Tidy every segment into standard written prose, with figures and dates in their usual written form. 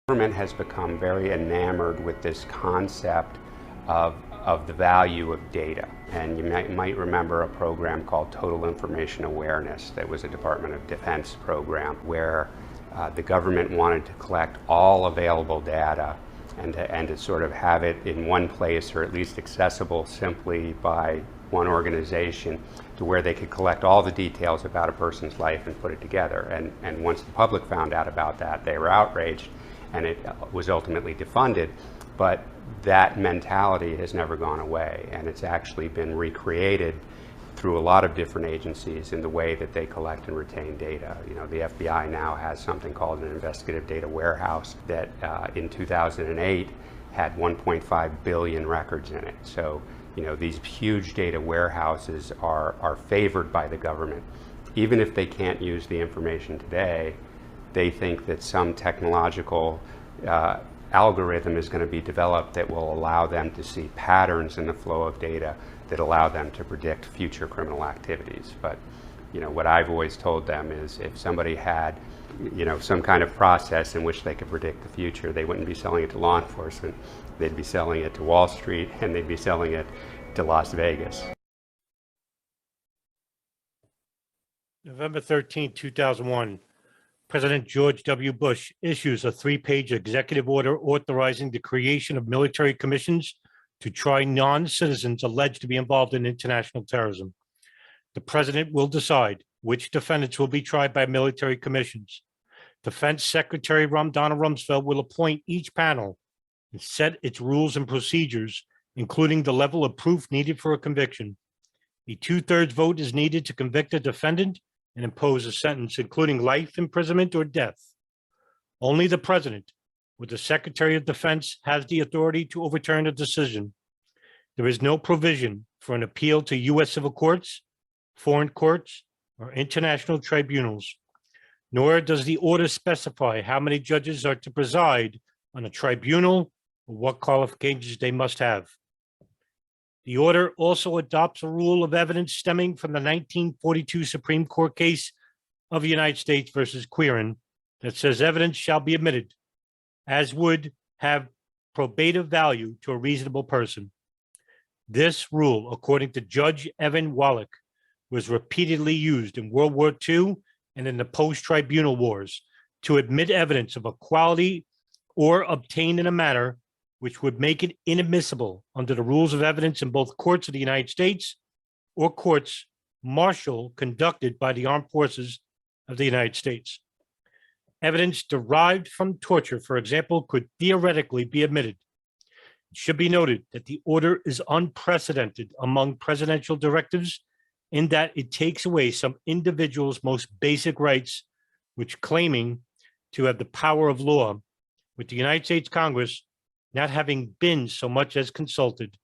Government has become very enamored with this concept of the value of data. And you might remember a program called Total Information Awareness that was a Department of Defense program where the government wanted to collect all available data and to sort of have it in one place, or at least accessible simply by one organization, to where they could collect all the details about a person's life and put it together. And once the public found out about that, they were outraged, and it was ultimately defunded. But that mentality has never gone away, and it's actually been recreated through a lot of different agencies in the way that they collect and retain data. You know, the FBI now has something called an investigative data warehouse that in 2008 had 1.5 billion records in it. So, you know, these huge data warehouses are favored by the government. Even if they can't use the information today, they think that some technological algorithm is going to be developed that will allow them to see patterns in the flow of data that allow them to predict future criminal activities. But, you know, what I've always told them is if somebody had, you know, some kind of process in which they could predict the future, they wouldn't be selling it to law enforcement. They'd be selling it to Wall Street, and they'd be selling it to Las Vegas. November 13, 2001. President George W. Bush issues a 3-page executive order authorizing the creation of military commissions to try non-citizens alleged to be involved in international terrorism. The president will decide which defendants will be tried by military commissions. Defense Secretary Donald Rumsfeld will appoint each panel and set its rules and procedures, including the level of proof needed for a conviction. A 2/3 vote is needed to convict a defendant and impose a sentence, including life imprisonment or death. Only the president, with the Secretary of Defense, has the authority to overturn a decision. There is no provision for an appeal to U.S. civil courts, foreign courts, or international tribunals, nor does the order specify how many judges are to preside on a tribunal or what qualifications they must have. The order also adopts a rule of evidence stemming from the 1942 Supreme Court case of the United States versus Quirin that says evidence shall be admitted as would have probative value to a reasonable person. This rule, according to Judge Evan Wallach, was repeatedly used in World War II and in the post-tribunal wars to admit evidence of a quality or obtained in a manner which would make it inadmissible under the rules of evidence in both courts of the United States or courts martial conducted by the armed forces of the United States. Evidence derived from torture, for example, could theoretically be admitted. It should be noted that the order is unprecedented among presidential directives in that it takes away some individuals' most basic rights, which claiming to have the power of law, with the United States Congress not having been so much as consulted.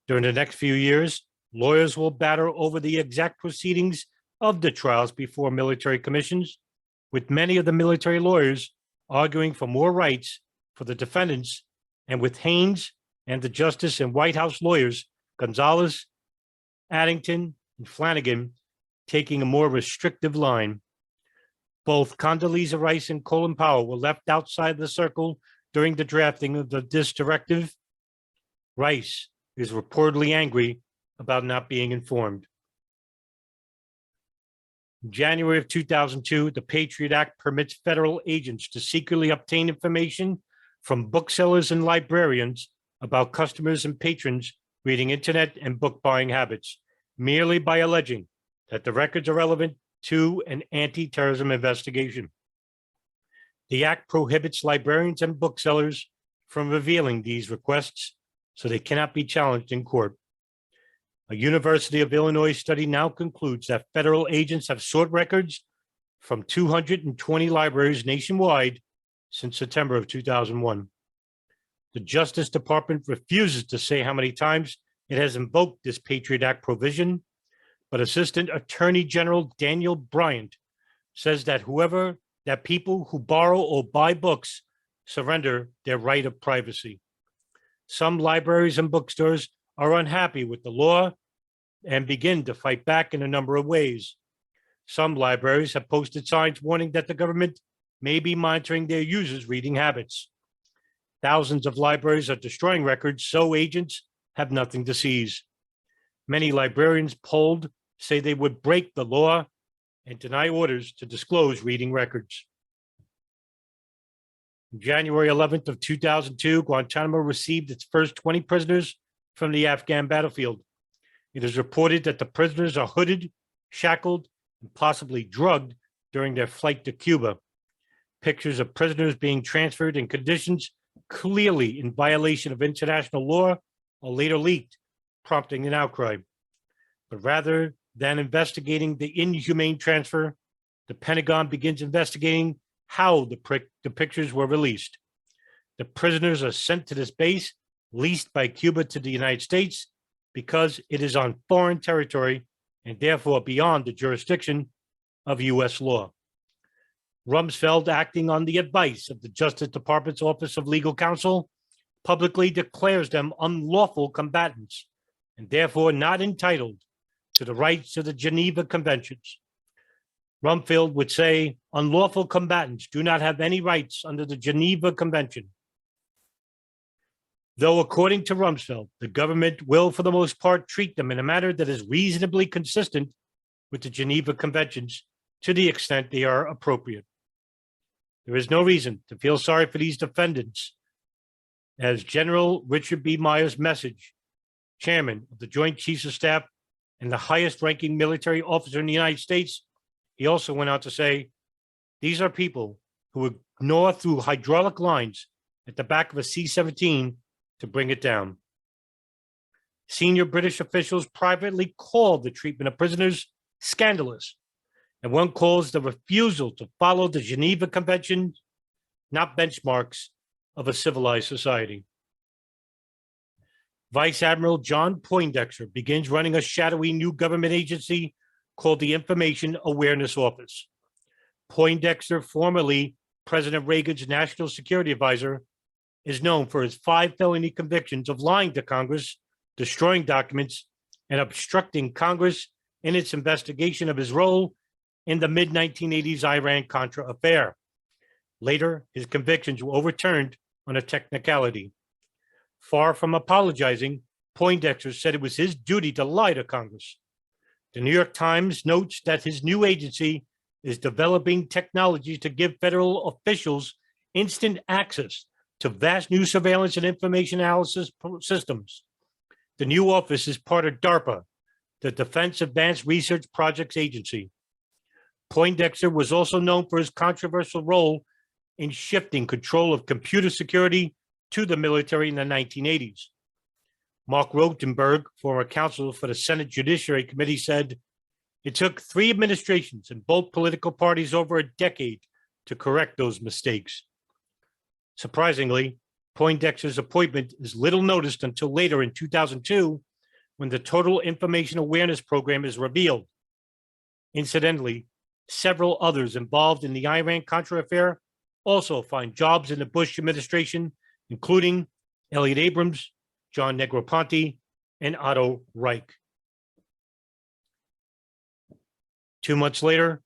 During the next few years, lawyers will battle over the exact proceedings of the trials before military commissions, with many of the military lawyers arguing for more rights for the defendants, and with Haynes and the Justice and White House lawyers, Gonzalez, Addington, and Flanagan, taking a more restrictive line. Both Condoleezza Rice and Colin Powell were left outside the circle during the drafting of this directive. Rice is reportedly angry about not being informed. In January of 2002, the Patriot Act permits federal agents to secretly obtain information from booksellers and librarians about customers and patrons reading internet and book buying habits, merely by alleging that the records are relevant to an anti-terrorism investigation. The act prohibits librarians and booksellers from revealing these requests, so they cannot be challenged in court. A University of Illinois study now concludes that federal agents have sought records from 220 libraries nationwide since September of 2001. The Justice Department refuses to say how many times it has invoked this Patriot Act provision, but Assistant Attorney General Daniel Bryant says that people who borrow or buy books surrender their right of privacy. Some libraries and bookstores are unhappy with the law and begin to fight back in a number of ways. Some libraries have posted signs warning that the government may be monitoring their users' reading habits. Thousands of libraries are destroying records, so agents have nothing to seize. Many librarians polled say they would break the law and deny orders to disclose reading records. On January 11th of 2002, Guantanamo received its first 20 prisoners from the Afghan battlefield. It is reported that the prisoners are hooded, shackled, and possibly drugged during their flight to Cuba. Pictures of prisoners being transferred in conditions clearly in violation of international law are later leaked, prompting an outcry. But rather than investigating the inhumane transfer, the Pentagon begins investigating how the pictures were released. The prisoners are sent to this base leased by Cuba to the United States because it is on foreign territory and therefore beyond the jurisdiction of U.S. law. Rumsfeld, acting on the advice of the Justice Department's Office of Legal Counsel, publicly declares them unlawful combatants and therefore not entitled to the rights of the Geneva Conventions. Rumsfeld would say unlawful combatants do not have any rights under the Geneva Convention. Though, according to Rumsfeld, the government will, for the most part, treat them in a manner that is reasonably consistent with the Geneva Conventions to the extent they are appropriate. There is no reason to feel sorry for these defendants, as General Richard B. Myers' message, chairman of the Joint Chiefs of Staff and the highest ranking military officer in the United States, he also went on to say, these are people who ignore through hydraulic lines at the back of a C-17 to bring it down. Senior British officials privately called the treatment of prisoners scandalous, and one calls the refusal to follow the Geneva Convention not benchmarks of a civilized society. Vice Admiral John Poindexter begins running a shadowy new government agency called the Information Awareness Office. Poindexter, formerly President Reagan's national security advisor, is known for his 5 felony convictions of lying to Congress, destroying documents, and obstructing Congress in its investigation of his role in the mid-1980s Iran-Contra affair. Later, his convictions were overturned on a technicality. Far from apologizing, Poindexter said it was his duty to lie to Congress. The New York Times notes that his new agency is developing technology to give federal officials instant access to vast new surveillance and information analysis systems. The new office is part of DARPA, the Defense Advanced Research Projects Agency. Poindexter was also known for his controversial role in shifting control of computer security to the military in the 1980s. Mark Rotenberg, former counsel for the Senate Judiciary Committee, said, it took 3 administrations and both political parties over a decade to correct those mistakes. Surprisingly, Poindexter's appointment is little noticed until later in 2002, when the Total Information Awareness Program is revealed. Incidentally, several others involved in the Iran-Contra affair also find jobs in the Bush administration, including Elliot Abrams, John Negroponte, and Otto Reich. 2 months later,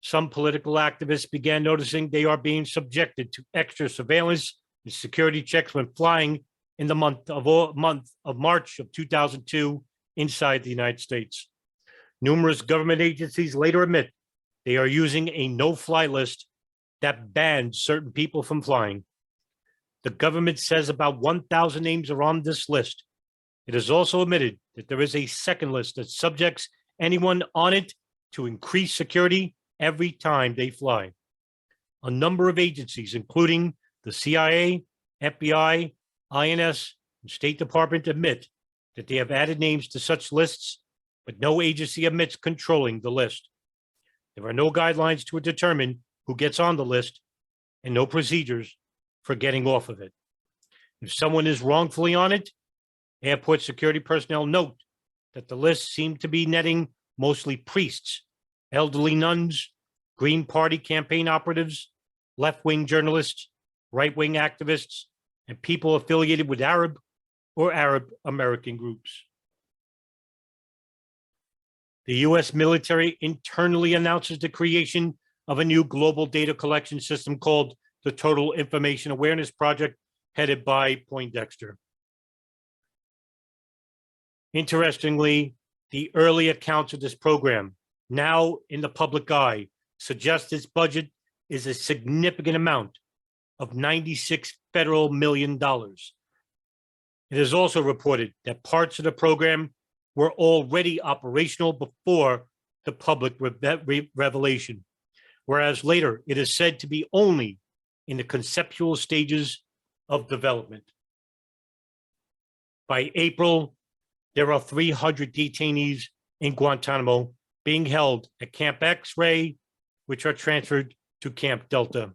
some political activists began noticing they are being subjected to extra surveillance and security checks when flying in the month of March of 2002 inside the United States. Numerous government agencies later admit they are using a no-fly list that bans certain people from flying. The government says about 1,000 names are on this list. It is also admitted that there is a second list that subjects anyone on it to increased security every time they fly. A number of agencies, including the CIA, FBI, INS, and State Department, admit that they have added names to such lists, but no agency admits controlling the list. There are no guidelines to determine who gets on the list and no procedures for getting off of it. If someone is wrongfully on it, airport security personnel note that the list seemed to be netting mostly priests, elderly nuns, Green Party campaign operatives, left-wing journalists, right-wing activists, and people affiliated with Arab or Arab American groups. The U.S. military internally announces the creation of a new global data collection system called the Total Information Awareness Project, headed by Poindexter. Interestingly, the early accounts of this program, now in the public eye, suggest its budget is a significant amount of $96 million. It is also reported that parts of the program were already operational before the public revelation, whereas later it is said to be only in the conceptual stages of development. By April, there are 300 detainees in Guantanamo being held at Camp X-Ray, which are transferred to Camp Delta.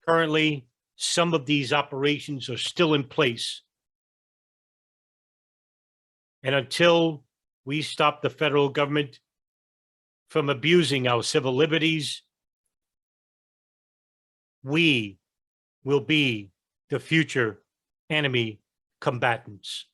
Currently, some of these operations are still in place. And until we stop the federal government from abusing our civil liberties, we will be the future enemy combatants.